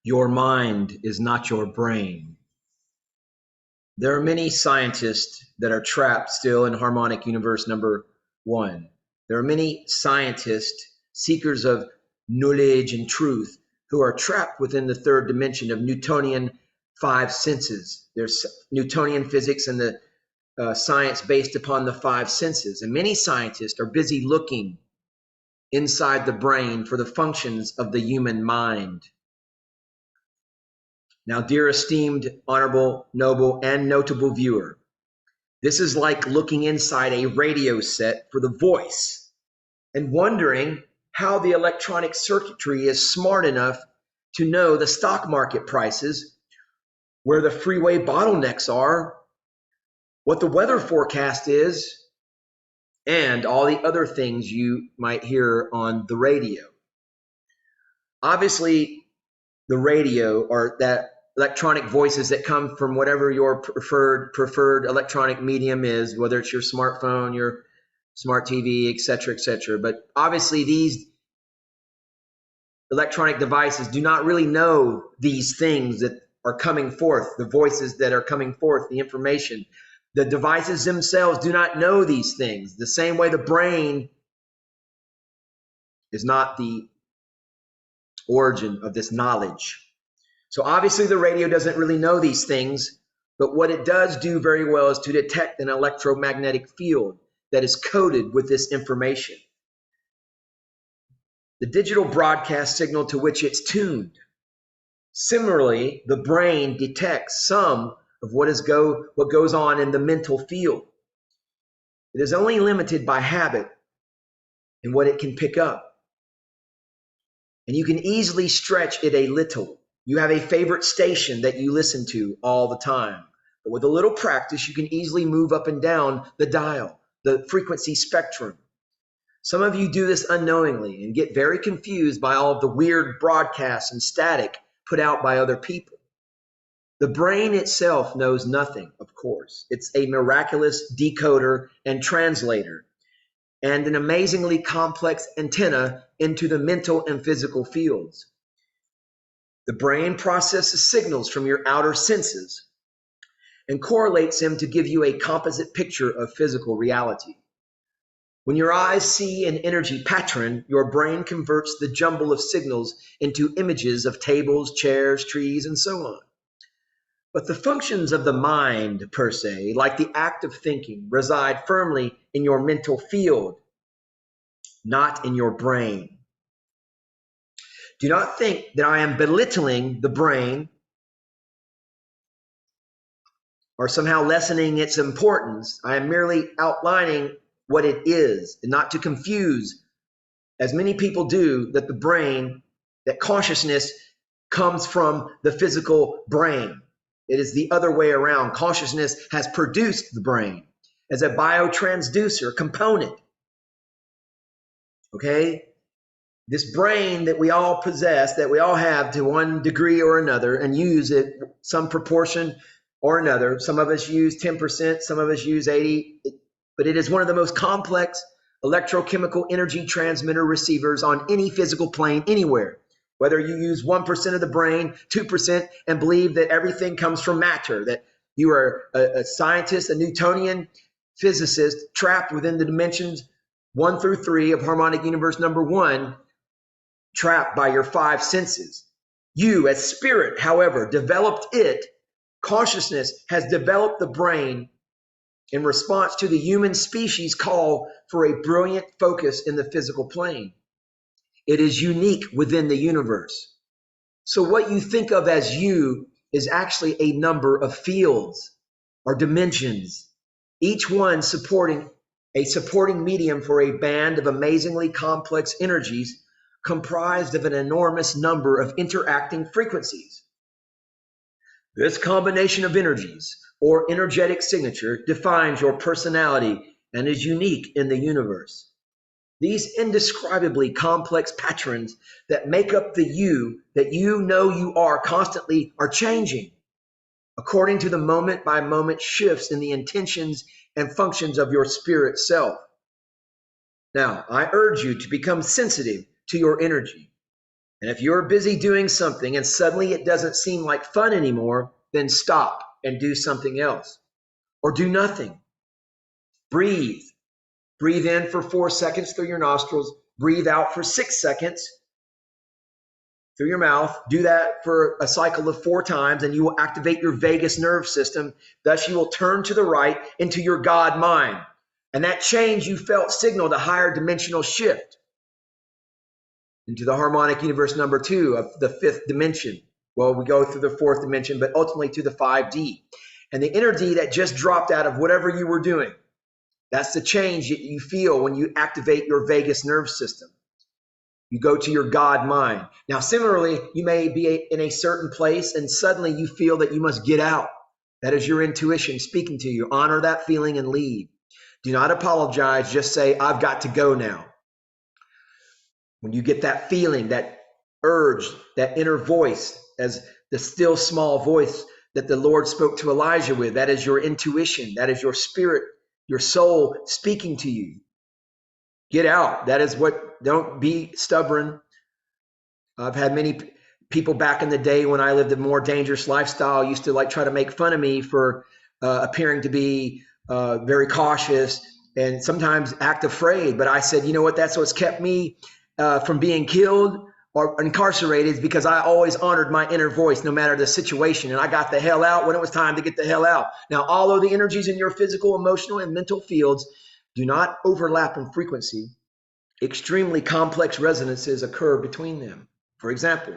Your mind is not your brain. There are many scientists that are trapped still in harmonic universe number one. There are many scientists, seekers of knowledge and truth, who are trapped within the third dimension of Newtonian five senses. There's Newtonian physics and the science based upon the five senses. And many scientists are busy looking inside the brain for the functions of the human mind. Now, dear esteemed, honorable, noble, and notable viewer, this is like looking inside a radio set for the voice and wondering how the electronic circuitry is smart enough to know the stock market prices, where the freeway bottlenecks are, what the weather forecast is, and all the other things you might hear on the radio. Obviously, the radio, or that electronic voices that come from whatever your preferred electronic medium is, whether it's your smartphone, your smart TV, etc., etc. But obviously these electronic devices do not really know these things that are coming forth, the voices that are coming forth, the information. The devices themselves do not know these things. The same way the brain is not the origin of this knowledge. So obviously the radio doesn't really know these things, but what it does do very well is to detect an electromagnetic field that is coded with this information. The digital broadcast signal to which it's tuned. Similarly, the brain detects some of what goes on in the mental field. It is only limited by habit in what it can pick up. And you can easily stretch it a little. You have a favorite station that you listen to all the time. But with a little practice, you can easily move up and down the dial, the frequency spectrum. Some of you do this unknowingly and get very confused by all of the weird broadcasts and static put out by other people. The brain itself knows nothing, of course. It's a miraculous decoder and translator, and an amazingly complex antenna into the mental and physical fields. The brain processes signals from your outer senses and correlates them to give you a composite picture of physical reality. When your eyes see an energy pattern, your brain converts the jumble of signals into images of tables, chairs, trees, and so on. But the functions of the mind, per se, like the act of thinking, reside firmly in your mental field, not in your brain. Do not think that I am belittling the brain or somehow lessening its importance. I am merely outlining what it is, and not to confuse, as many people do, that the brain, that consciousness comes from the physical brain. It is the other way around. Consciousness has produced the brain as a biotransducer component. Okay? This brain that we all possess, that we all have to one degree or another, and use it some proportion or another. Some of us use 10%, some of us use 80%, but it is one of the most complex electrochemical energy transmitter receivers on any physical plane anywhere. Whether you use 1% of the brain, 2%, and believe that everything comes from matter, that you are a scientist, a Newtonian physicist trapped within the dimensions 1 through 3 of harmonic universe number 1, trapped by your five senses. You, as spirit, however, developed it. Consciousness has developed the brain in response to the human species' call for a brilliant focus in the physical plane. It is unique within the universe. So what you think of as you is actually a number of fields or dimensions, each one supporting a supporting medium for a band of amazingly complex energies comprised of an enormous number of interacting frequencies. This combination of energies or energetic signature defines your personality and is unique in the universe. These indescribably complex patterns that make up the you that you know you are constantly are changing according to the moment by moment shifts in the intentions and functions of your spirit self. Now, I urge you to become sensitive to your energy. And if you're busy doing something and suddenly it doesn't seem like fun anymore, then stop and do something else or do nothing. Breathe. Breathe in for 4 seconds through your nostrils. Breathe out for 6 seconds through your mouth. Do that for a cycle of 4 times, and you will activate your vagus nerve system. Thus, you will turn to the right into your God mind. And that change you felt signaled a higher dimensional shift into the harmonic universe number 2 of the 5th dimension. Well, we go through the 4th dimension, but ultimately to the 5D. And the energy that just dropped out of whatever you were doing, that's the change that you feel when you activate your vagus nerve system. You go to your God mind. Now, similarly, you may be in a certain place and suddenly you feel that you must get out. That is your intuition speaking to you. Honor that feeling and leave. Do not apologize. Just say, I've got to go now. When you get that feeling, that urge, that inner voice, as the still small voice that the Lord spoke to Elijah with, that is your intuition. That is your spirit, your soul speaking to you. Get out. That is what, don't be stubborn. I've had many people back in the day when I lived a more dangerous lifestyle used to try to make fun of me for appearing to be very cautious and sometimes act afraid. But I said, you know what? That's what's kept me from being killed or incarcerated, because I always honored my inner voice no matter the situation. And I got the hell out when it was time to get the hell out. Now, although the energies in your physical, emotional, and mental fields do not overlap in frequency, extremely complex resonances occur between them. For example,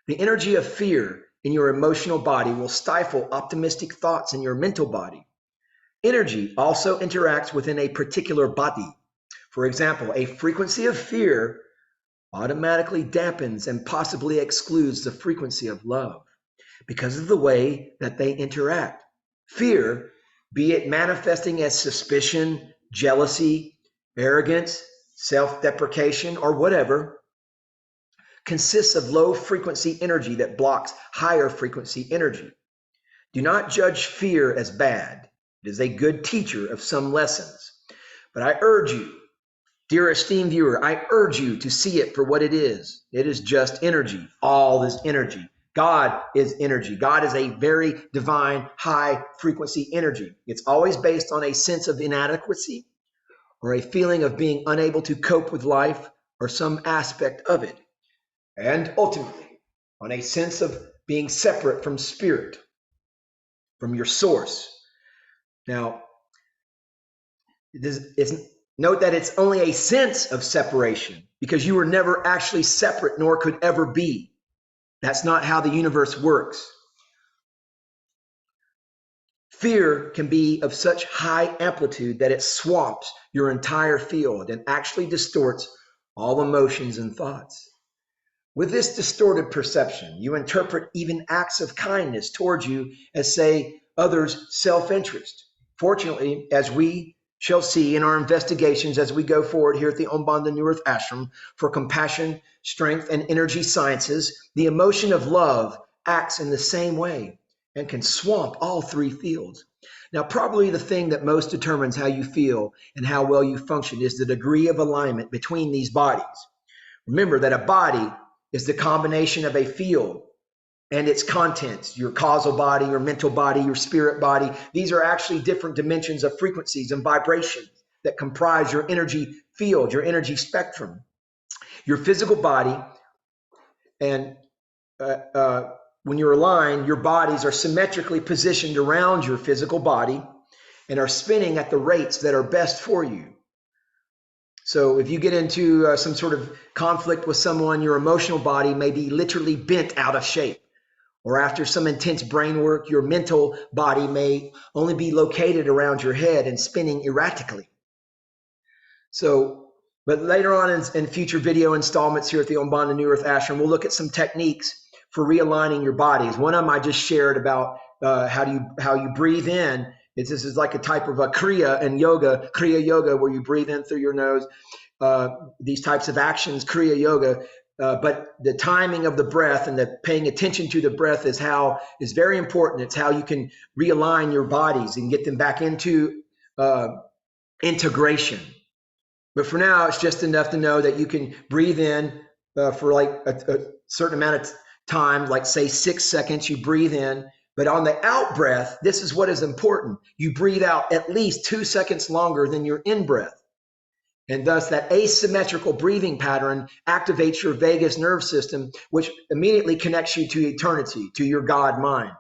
the energy of fear in your emotional body will stifle optimistic thoughts in your mental body. Energy also interacts within a particular body. For example, a frequency of fear automatically dampens and possibly excludes the frequency of love because of the way that they interact. Fear, be it manifesting as suspicion, jealousy, arrogance, self-deprecation, or whatever, consists of low frequency energy that blocks higher frequency energy. Do not judge fear as bad. It is a good teacher of some lessons. But I urge you, dear esteemed viewer, I urge you to see it for what it is. It is just energy. All is energy. God is energy. God is a very divine, high frequency energy. It's always based on a sense of inadequacy or a feeling of being unable to cope with life or some aspect of it. And ultimately, on a sense of being separate from spirit, from your source. Now, note that it's only a sense of separation because you were never actually separate nor could ever be. That's not how the universe works. Fear can be of such high amplitude that it swamps your entire field and actually distorts all emotions and thoughts. With this distorted perception, you interpret even acts of kindness towards you as, say, others' self-interest. Fortunately, as we shall see in our investigations as we go forward here at the Ombanda New Earth Ashram for compassion, strength, and energy sciences, the emotion of love acts in the same way and can swamp all 3 fields. Now, probably the thing that most determines how you feel and how well you function is the degree of alignment between these bodies. Remember that a body is the combination of a field and its contents, your causal body, your mental body, your spirit body. These are actually different dimensions of frequencies and vibrations that comprise your energy field, your energy spectrum. Your physical body, and when you're aligned, your bodies are symmetrically positioned around your physical body and are spinning at the rates that are best for you. So if you get into some sort of conflict with someone, your emotional body may be literally bent out of shape. Or after some intense brain work, your mental body may only be located around your head and spinning erratically. So, but later on in future video installments here at the Ombanda New Earth Ashram, we'll look at some techniques for realigning your bodies. One of them I just shared about how you breathe in. This is like a type of a Kriya Yoga, where you breathe in through your nose. These types of actions, Kriya Yoga, but the timing of the breath and the paying attention to the breath is very important. It's how you can realign your bodies and get them back into integration. But for now, it's just enough to know that you can breathe in for like a certain amount of time, like say 6 seconds, you breathe in. But on the out breath, this is what is important. You breathe out at least 2 seconds longer than your in breath. And thus that asymmetrical breathing pattern activates your vagus nerve system, which immediately connects you to eternity, to your God mind.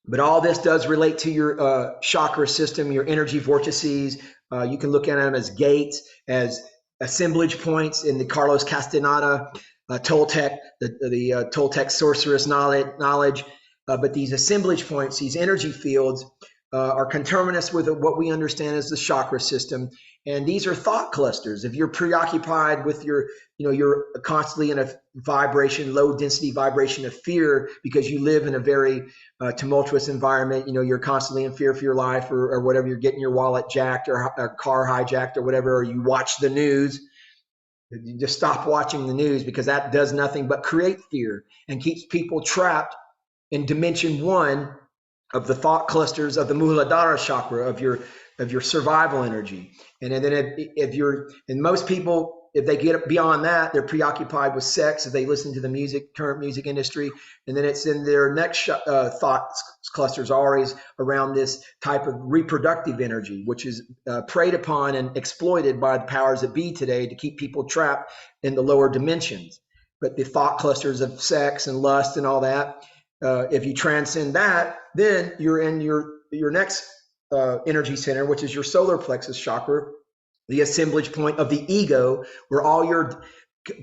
But all this does relate to your chakra system, your energy vortices. You can look at them as gates, as assemblage points in the Carlos Castaneda Toltec, the Toltec sorceress knowledge. But these assemblage points, these energy fields, are conterminous with what we understand as the chakra system. And these are thought clusters. If you're preoccupied with you're constantly in a vibration, low density vibration of fear because you live in a very tumultuous environment. You're constantly in fear for your life or whatever. You're getting your wallet jacked or a car hijacked or whatever, or you watch the news. You just stop watching the news, because that does nothing but create fear and keeps people trapped in dimension 1 of the thought clusters of the Muladhara chakra, of your survival energy. And then if most people, if they get beyond that, they're preoccupied with sex, if they listen to the current music industry, and then it's in their next thought clusters always around this type of reproductive energy, which is preyed upon and exploited by the powers that be today to keep people trapped in the lower dimensions. But the thought clusters of sex and lust and all that, if you transcend that, then you're in your next energy center, which is your solar plexus chakra, the assemblage point of the ego, where all you're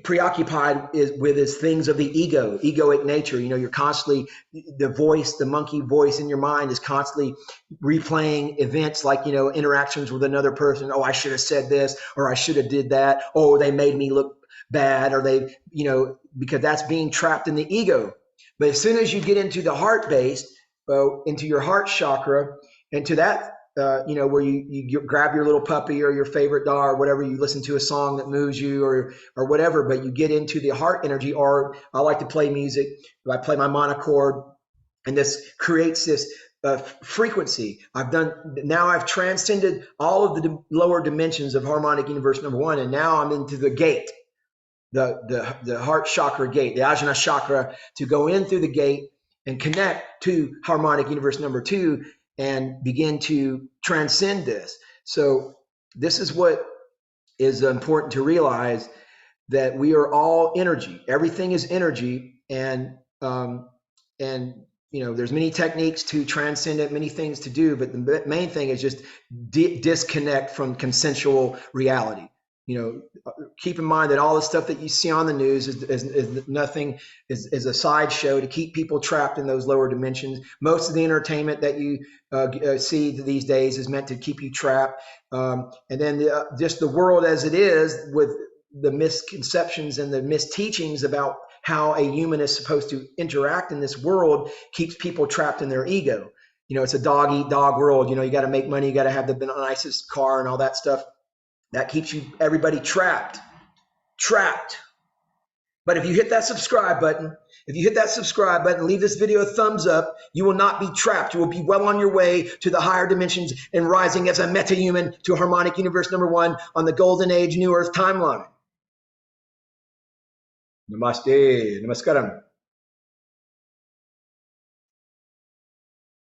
preoccupied is things of the egoic nature. You're constantly, the monkey voice in your mind is constantly replaying events like, interactions with another person. Oh, I should have said this, or I should have did that. Oh, they made me look bad, or they, because that's being trapped in the ego. But as soon as you get into the heart base, into your heart chakra, and to that, where you grab your little puppy or your favorite dog or whatever, you listen to a song that moves you or whatever, but you get into the heart energy. Or I like to play music. I play my monochord, and this creates this frequency. I've transcended all of the lower dimensions of harmonic universe number 1, and now I'm into the gate. The heart chakra gate, the Ajna chakra, to go in through the gate and connect to harmonic universe number 2 and begin to transcend this. So this is what is important to realize, that we are all energy. Everything is energy, and there's many techniques to transcend it, many things to do, but the main thing is just disconnect from consensual reality. Keep in mind that all the stuff that you see on the news is nothing, is a sideshow to keep people trapped in those lower dimensions. Most of the entertainment that you see these days is meant to keep you trapped. And then just the world as it is, with the misconceptions and the misteachings about how a human is supposed to interact in this world, keeps people trapped in their ego. It's a dog eat dog world. You got to make money, you got to have the nicest car and all that stuff. That keeps everybody trapped. But if you hit that subscribe button, leave this video a thumbs up, you will not be trapped. You will be well on your way to the higher dimensions and rising as a meta-human to harmonic universe number 1 on the golden age new earth timeline. Namaste. Namaskaram.